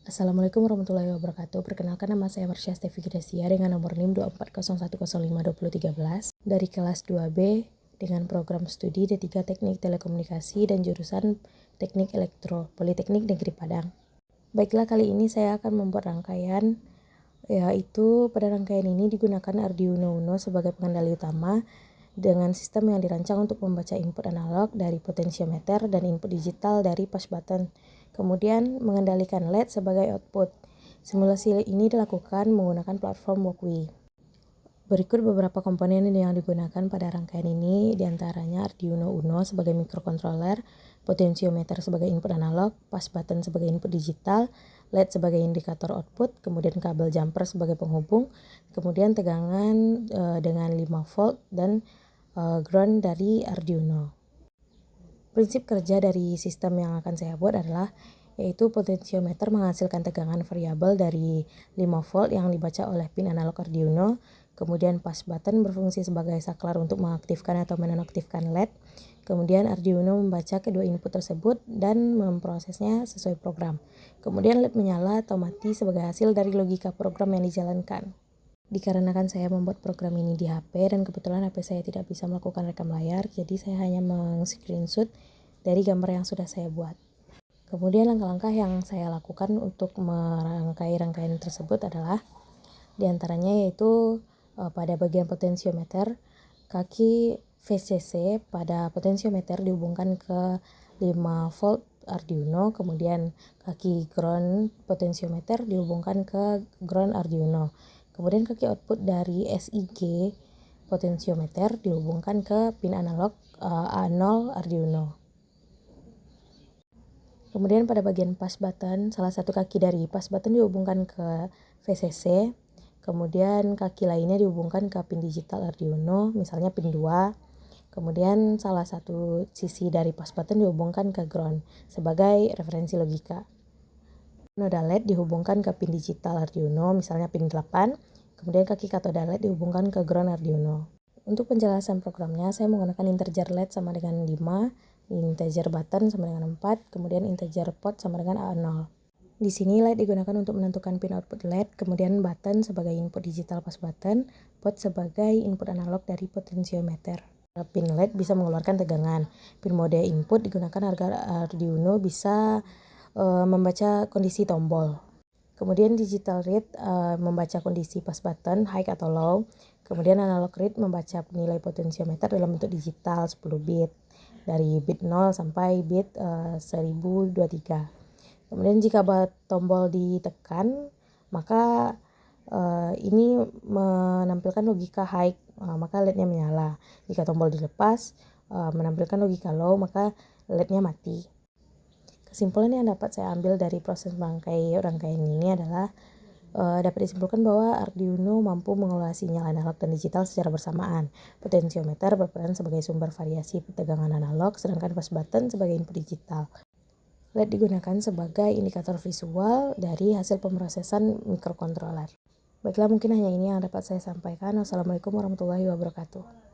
Assalamualaikum warahmatullahi wabarakatuh. Perkenalkan, nama saya Marsha Stevi Gracia dengan nomor NIM 24010522013 dari kelas 2B dengan program studi D3 Teknik Telekomunikasi dan jurusan Teknik Elektro Politeknik Negeri Padang. Baiklah, kali ini saya akan membuat rangkaian, yaitu pada rangkaian ini digunakan Arduino Uno sebagai pengendali utama dengan sistem yang dirancang untuk membaca input analog dari potensiometer dan input digital dari push button, kemudian mengendalikan LED sebagai output. Simulasi ini dilakukan menggunakan platform Walkway. Berikut beberapa komponen yang digunakan pada rangkaian ini, diantaranya Arduino Uno sebagai microcontroller, potensiometer sebagai input analog, push button sebagai input digital, LED sebagai indikator output, kemudian kabel jumper sebagai penghubung, kemudian tegangan dengan 5 volt dan ground dari Arduino. Prinsip kerja dari sistem yang akan saya buat adalah yaitu potensiometer menghasilkan tegangan variabel dari 5 volt yang dibaca oleh pin analog Arduino, kemudian push button berfungsi sebagai saklar untuk mengaktifkan atau menonaktifkan LED, kemudian Arduino membaca kedua input tersebut dan memprosesnya sesuai program, kemudian LED menyala atau mati sebagai hasil dari logika program yang dijalankan. Dikarenakan saya membuat program ini di HP dan kebetulan HP saya tidak bisa melakukan rekam layar, jadi saya hanya meng-screenshot dari gambar yang sudah saya buat. Kemudian langkah-langkah yang saya lakukan untuk merangkai rangkaian tersebut adalah diantaranya yaitu pada bagian potensiometer, kaki VCC pada potensiometer dihubungkan ke 5 volt Arduino, kemudian kaki ground potensiometer dihubungkan ke ground Arduino. Kemudian kaki output dari SIG potensiometer dihubungkan ke pin analog A0 Arduino. Kemudian pada bagian push button, salah satu kaki dari push button dihubungkan ke VCC, kemudian kaki lainnya dihubungkan ke pin digital Arduino, misalnya pin 2. Kemudian salah satu sisi dari push button dihubungkan ke ground sebagai referensi logika. Noda LED dihubungkan ke pin digital Arduino, misalnya pin 8, kemudian kaki katoda LED dihubungkan ke ground Arduino. Untuk penjelasan programnya, saya menggunakan integer LED sama dengan 5, integer button sama dengan 4, kemudian integer pot sama dengan A0. Di sini LED digunakan untuk menentukan pin output LED, kemudian button sebagai input digital push button, pot sebagai input analog dari potensiometer. Pin LED bisa mengeluarkan tegangan. Pin mode input digunakan agar Arduino bisa membaca kondisi tombol. Kemudian digital read membaca kondisi push button high atau low. Kemudian analog read membaca nilai potensiometer dalam bentuk digital 10 bit dari bit 0 sampai bit 1023. Kemudian jika tombol ditekan, maka ini menampilkan logika high, maka LED-nya menyala. Jika tombol dilepas, menampilkan logika low, maka LED-nya mati. Kesimpulan yang dapat saya ambil dari proses rangkaian ini adalah dapat disimpulkan bahwa Arduino mampu mengelola sinyal analog dan digital secara bersamaan. Potensiometer berperan sebagai sumber variasi tegangan analog, sedangkan push button sebagai input digital. LED digunakan sebagai indikator visual dari hasil pemrosesan mikrokontroler. Baiklah, mungkin hanya ini yang dapat saya sampaikan. Wassalamualaikum warahmatullahi wabarakatuh.